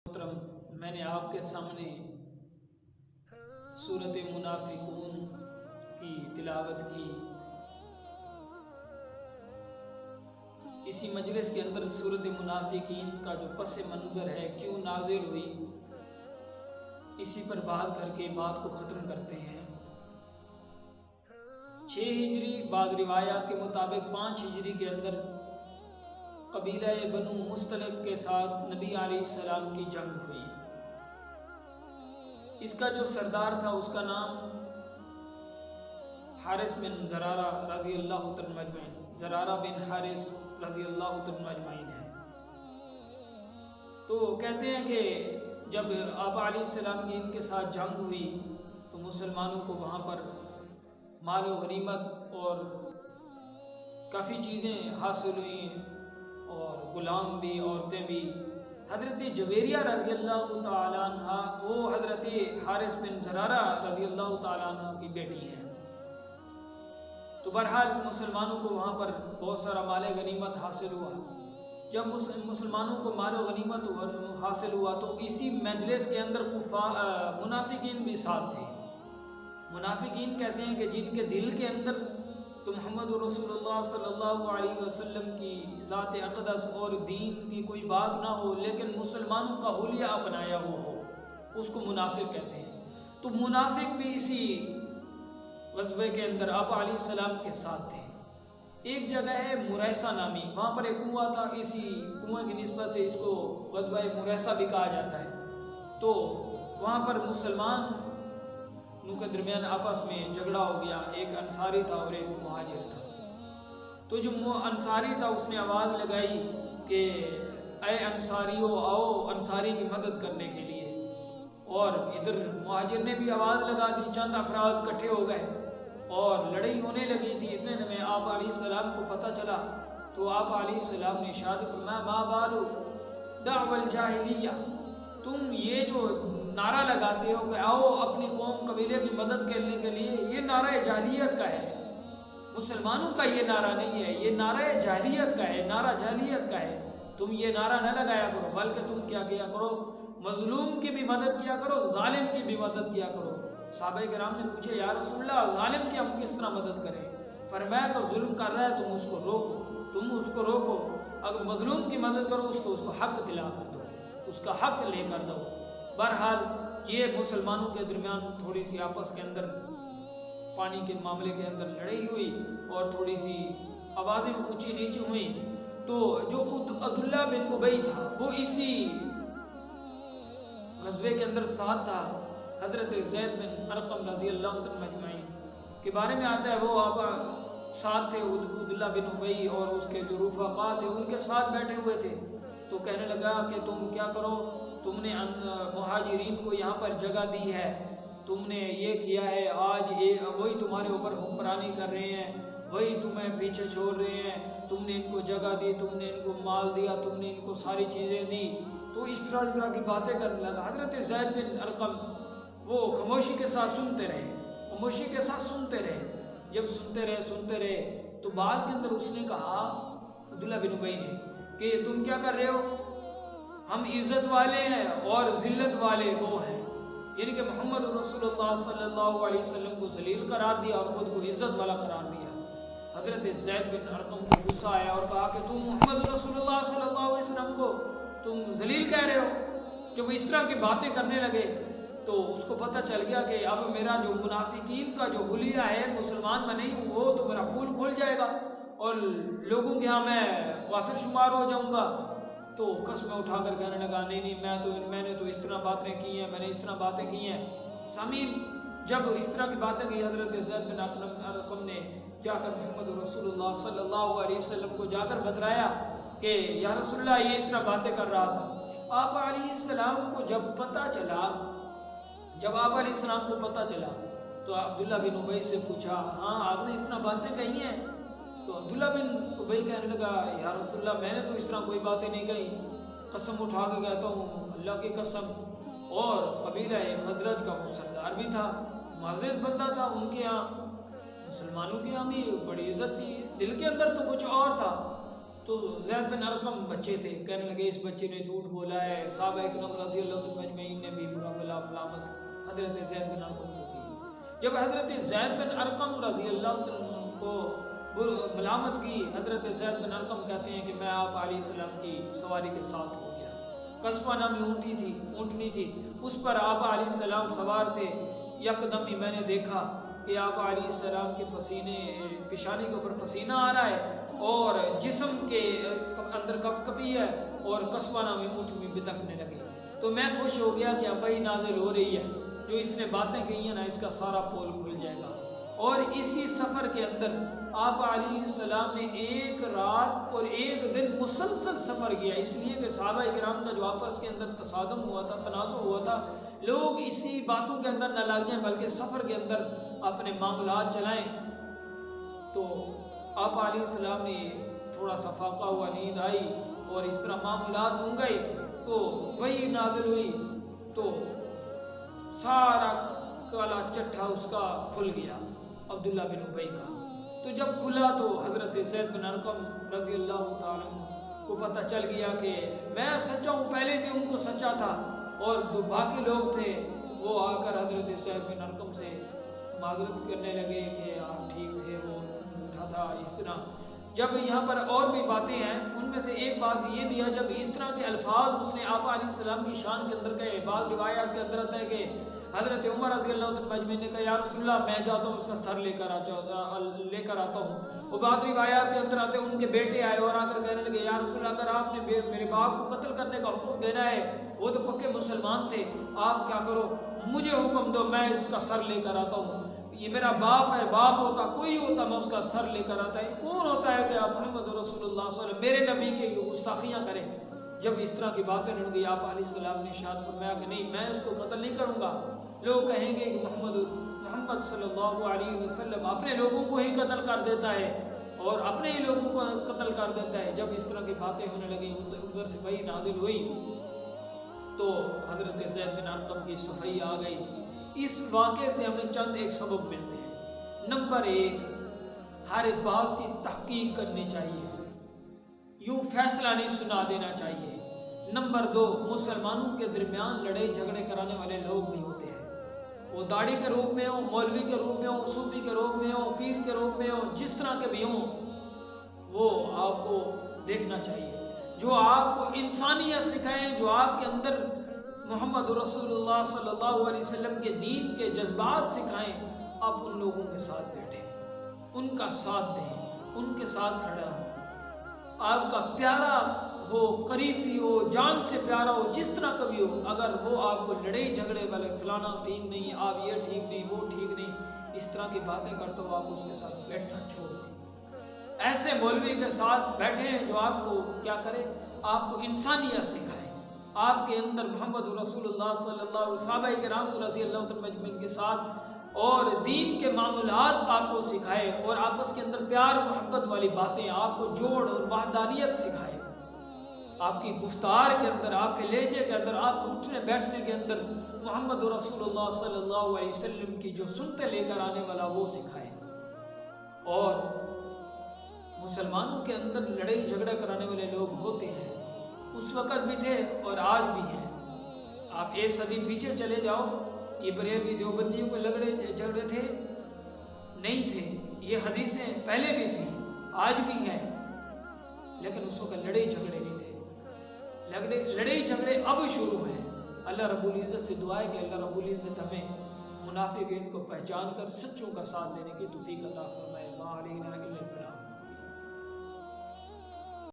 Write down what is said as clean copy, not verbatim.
محترم، میں نے آپ کے سامنے سورۃ منافقون کی تلاوت کی۔ اسی مجلس کے اندر سورۃ منافقین کا جو پس منظر ہے، کیوں نازل ہوئی، اسی پر بات کر کے بات کو ختم کرتے ہیں۔ 6 ہجری، بعض روایات کے مطابق 5 ہجری کے اندر قبیلہ بنو مستلق کے ساتھ نبی علیہ السلام کی جنگ ہوئی۔ اس کا جو سردار تھا اس کا نام حارث بن زرارہ رضی اللہ عنہ مجمعین، زرارہ بن حارث رضی اللہ عنہ مجمعین ہے۔ تو کہتے ہیں کہ جب آقا علیہ السلام کی ان کے ساتھ جنگ ہوئی تو مسلمانوں کو وہاں پر مال و غنیمت اور کافی چیزیں حاصل ہوئیں، اور غلام بھی، عورتیں بھی۔ حضرت جویریہ رضی اللہ تعالیٰ عنہ وہ حضرت حارث بن زرارہ رضی اللہ تعالیٰ عنہ کی بیٹی ہیں۔ تو بہرحال مسلمانوں کو وہاں پر بہت سارا مال غنیمت حاصل ہوا۔ جب مسلمانوں کو مال و غنیمت حاصل ہوا تو اسی مجلس کے اندر منافقین بھی ساتھ تھے۔ منافقین کہتے ہیں کہ جن کے دل کے اندر تو محمد رسول اللہ صلی اللہ علیہ وسلم کی ذات اقدس اور دین کی کوئی بات نہ ہو، لیکن مسلمانوں کا حلیہ اپنایا ہوا ہو، اس کو منافق کہتے ہیں۔ تو منافق بھی اسی غزوے کے اندر آپ علیہ السلام کے ساتھ تھے۔ ایک جگہ ہے مریسہ نامی، وہاں پر ایک کنواں تھا، اسی کنویں کی نسبت سے اس کو غزوہ مریسہ بھی کہا جاتا ہے۔ تو وہاں پر مسلمان کے درمیان آپس میں جھگڑا ہو گیا، ایک انصاری تھا اور ایک مہاجر تھا۔ تو جو انصاری تھا اس نے آواز لگائی کہ اے انصاریو، آؤ انصاری کی مدد کرنے کے لیے، اور ادھر مہاجر نے بھی آواز لگا دی۔ چند افراد اکٹھے ہو گئے اور لڑائی ہونے لگی تھی۔ اتنے میں آپ علیہ السلام کو پتہ چلا تو آپ علیہ السلام نے ارشاد فرمایا ما بالو دعو الجاہلیہ، تم یہ جو نعرہ لگاتے ہو کہ آؤ اپنی قوم قبیلے کی مدد کرنے کے لیے، یہ نعرہ جاہلیت کا ہے، مسلمانوں کا یہ نعرہ نہیں ہے، یہ نعرہ جاہلیت کا ہے، نعرہ جاہلیت کا ہے۔ تم یہ نعرہ نہ لگایا کرو، بلکہ تم کیا کیا کرو، مظلوم کی بھی مدد کیا کرو، ظالم کی بھی مدد کیا کرو۔ صحابہ کرام نے پوچھا یا رسول اللہ، ظالم کی ہم کس طرح مدد کریں؟ فرمایا کہ ظلم کر رہا ہے تم اس کو روکو، تم اس کو روکو، اگر مظلوم کی مدد کرو اس کو حق دلا کر دو، اس کا حق لے کر دو۔ بہرحال یہ مسلمانوں کے درمیان تھوڑی سی آپس کے اندر پانی کے معاملے کے اندر لڑائی ہوئی اور تھوڑی سی آوازیں اونچی نیچی ہوئیں۔ تو جو عبداللہ بن ابی تھا وہ اسی غزوے کے اندر ساتھ تھا۔ حضرت زید بن ارقم رضی اللہ عنہ مجمعین کے بارے میں آتا ہے، وہ آپ ساتھ تھے، عبداللہ بن ابی اور اس کے جو رفقا تھے ان کے ساتھ بیٹھے ہوئے تھے۔ تو کہنے لگا کہ تم کیا کرو، تم نے مہاجرین کو یہاں پر جگہ دی ہے، تم نے یہ کیا ہے، آج وہی تمہارے اوپر حکمرانی کر رہے ہیں، وہی تمہیں پیچھے چھوڑ رہے ہیں، تم نے ان کو جگہ دی، تم نے ان کو مال دیا، تم نے ان کو ساری چیزیں دی۔ تو اس طرح کی باتیں کرنے لگا۔ حضرت زید بن ارقم وہ خاموشی کے ساتھ سنتے رہے، خاموشی کے ساتھ سنتے رہے۔ جب سنتے رہے تو بعد کے اندر اس نے کہا، عبداللہ بن ابی نے، کہ تم کیا کر رہے ہو، ہم عزت والے ہیں اور ذلت والے وہ ہیں، یعنی کہ محمد رسول اللہ صلی اللہ علیہ وسلم کو ذلیل قرار دیا اور خود کو عزت والا قرار دیا۔ حضرت زید بن ارقم کو غصہ آیا اور کہا کہ تم محمد رسول اللہ صلی اللہ علیہ وسلم کو تم ذلیل کہہ رہے ہو۔ جب اس طرح کی باتیں کرنے لگے تو اس کو پتہ چل گیا کہ اب میرا جو منافقین کا جو حلیہ ہے، مسلمان میں نہیں ہوں، وہ تو میرا پول کھول جائے گا اور لوگوں کے ہاں میں غافل شمار ہو جاؤں گا۔ تو قسمیں اٹھا کر کہنے لگا نہیں میں نے تو اس طرح باتیں کی ہیں، میں نے اس طرح باتیں کی ہیں۔ سامعین، جب اس طرح کی باتیں کی حضرت زید بن ارقم نے جا کر محمد رسول اللہ صلی اللہ علیہ وسلم کو جا کر بتلایا کہ یا رسول اللہ یہ اس طرح باتیں کر رہا تھا۔ آپ علیہ السلام کو جب آپ علیہ السلام کو پتہ چلا تو عبداللہ بن ابی سے پوچھا، ہاں آپ نے اس طرح باتیں کہی ہیں؟ تو عبداللہ بن ابی کہنے لگا یا رسول اللہ میں نے تو اس طرح کوئی باتیں نہیں کہی، قسم اٹھا کے کہتا ہوں اللہ کی قسم۔ اور قبیلہ خزرج کا وہ سردار بھی تھا، معزز بندہ تھا، ان کے ہاں مسلمانوں کے ہاں بھی بڑی عزت تھی، دل کے اندر تو کچھ اور تھا۔ تو زید بن ارقم بچے تھے، کہنے لگے اس بچے نے جھوٹ بولا ہے، صحابہ اکرام رضی اللہ تعالیٰ اجمعین نے بھی برا بلا ملامت حضرت زید بن ارقم کو کی۔ جب حضرت زید بن ارقم رضی اللہ تعالیٰ کو ملامت کی، حضرت زید بن ارقم کہتے ہیں کہ میں آپ علیہ السلام کی سواری کے ساتھ ہو گیا۔ قصفہ نامی اونٹنی تھی، اس پر آپ علیہ السلام سوار تھے۔ یکدم ہی میں نے دیکھا کہ آپ علیہ السلام کے پیشانی کے اوپر پسینہ آ رہا ہے اور جسم کے اندر کپ کپی ہے اور قصبہ نامی اونٹنی بتکنے لگے۔ تو میں خوش ہو گیا کہ اب وہی نازل ہو رہی ہے، جو اس نے باتیں کہی ہیں نا اس کا سارا پول کھل جائے گا۔ اور اسی سفر کے اندر آپ علیہ السلام نے ایک رات اور ایک دن مسلسل سفر کیا، اس لیے کہ صحابہ کرام کا جو آپس کے اندر تصادم ہوا تھا، تنازع ہوا تھا، لوگ اسی باتوں کے اندر نہ لگ جائیں بلکہ سفر کے اندر اپنے معاملات چلائیں۔ تو آپ علیہ السلام نے تھوڑا سا فاقہ ہوا، نیند آئی اور اس طرح معاملات ہوں گئے، تو وہی نازل ہوئی تو سارا کالا چٹھا اس کا کھل گیا، عبداللہ بن ابی کا۔ تو جب کھلا تو حضرت زید بن ارقم رضی اللہ تعالیٰ کو پتہ چل گیا کہ میں سچا ہوں، پہلے بھی ان کو سچا تھا، اور جو باقی لوگ تھے وہ آ کر حضرت زید بن ارقم سے معذرت کرنے لگے کہ آپ ٹھیک تھے، وہ جھوٹا تھا، اس طرح۔ جب یہاں پر اور بھی باتیں ہیں، ان میں سے ایک بات یہ بھی ہے، جب اس طرح کے الفاظ اس نے آپ علیہ السلام کی شان کے اندر کہے، بعض روایات کے اندر آتا ہے کہ حضرت عمر رضی اللہ عنہ مجمعین نے کہا یا رسول اللہ میں جاتا ہوں اس کا سر لے کر آتا ہوں۔ وہ بعض روایات کے اندر آتے ہیں ان کے بیٹے آئے اور آ کر کہنے لگے یا رسول اللہ اگر آپ نے میرے باپ کو قتل کرنے کا حکم دینا ہے، وہ تو پکے مسلمان تھے، آپ کیا کرو مجھے حکم دو، میں اس کا سر لے کر آتا ہوں۔ یہ میرا باپ ہے، باپ ہوتا کوئی ہوتا میں اس کا سر لے کر آتا ہے، کون ہوتا ہے کہ آپ محمد رسول اللہ صلی اللہ علیہ وسلم میرے نبی کے گستاخیاں کریں۔ جب اس طرح کی باتیں لڑ گئی، آپ علیہ السلام نے ارشاد فرمایا کہ نہیں میں اس کو قتل نہیں کروں گا۔ لوگ کہیں گے کہ محمد صلی اللہ علیہ وسلم اپنے لوگوں کو ہی قتل کر دیتا ہے اور اپنے ہی لوگوں کو قتل کر دیتا ہے۔ جب اس طرح کی باتیں ہونے لگیں، ادھر سے وحی نازل ہوئی تو حضرت زید بن ارقم کی صفائی آ گئی۔ اس واقعے سے ہمیں چند ایک سبب ملتے ہیں۔ نمبر 1، ہر بات کی تحقیق کرنی چاہیے، یوں فیصلہ نہیں سنا دینا چاہیے۔ نمبر 2، مسلمانوں کے درمیان لڑائی جھگڑے کرانے والے لوگ نہیں ہوتے ہیں، وہ داڑھی کے روپ میں ہوں، مولوی کے روپ میں ہوں، صوفی کے روپ میں ہوں، پیر کے روپ میں ہوں، جس طرح کے بھی ہوں، وہ آپ کو دیکھنا چاہیے۔ جو آپ کو انسانیت سکھائیں، جو آپ کے اندر محمد رسول اللہ صلی اللہ علیہ وسلم کے دین کے جذبات سکھائیں، آپ ان لوگوں کے ساتھ بیٹھیں، ان کا ساتھ دیں، ان کے ساتھ کھڑے ہوں۔ آپ کا پیارا ہو، قریبی ہو، جان سے پیارا ہو، جس طرح کا بھی ہو، اگر وہ آپ کو لڑائی جھگڑے والے فلانا ٹھیک نہیں، آپ یہ ٹھیک نہیں، وہ ٹھیک نہیں، اس طرح کی باتیں کرتے ہو، آپ اس کے ساتھ بیٹھنا چھوڑ دیں۔ ایسے مولوی کے ساتھ بیٹھیں جو آپ کو کیا کرے، آپ کو انسانیت سکھائے، آپ کے اندر محمد رسول اللہ صلی اللہ علیہ وسلم صحابہ کرام رضی اللہ عنہ مجمعین کے ساتھ اور دین کے معمولات آپ کو سکھائے، اور آپس کے اندر پیار محبت والی باتیں آپ کو جوڑ اور وحدانیت سکھائے۔ آپ کی گفتار کے اندر، آپ کے لہجے کے اندر، آپ کے اٹھنے بیٹھنے کے اندر محمد رسول اللہ صلی اللہ علیہ وسلم کی جو سنتیں لے کر آنے والا وہ سکھائے۔ اور مسلمانوں کے اندر لڑائی جھگڑا کرانے والے لوگ ہوتے ہیں، اس وقت بھی تھے اور آج بھی ہیں۔ آپ 1 صدی پیچھے چلے جاؤ، یہ بریلوی دیوبندیوں کے لڑائی جھگڑے تھے؟ نہیں تھے۔ یہ حدیثیں پہلے بھی تھیں، آج بھی ہیں، لیکن اس وقت لڑائی جھگڑے نہیں تھے۔ لڑائی جھگڑے اب شروع ہیں۔ اللہ رب العزت سے دعا ہے کہ اللہ رب العزت ہمیں منافقین کو پہچان کر سچوں کا ساتھ دینے کی توفیق عطا فرمائے۔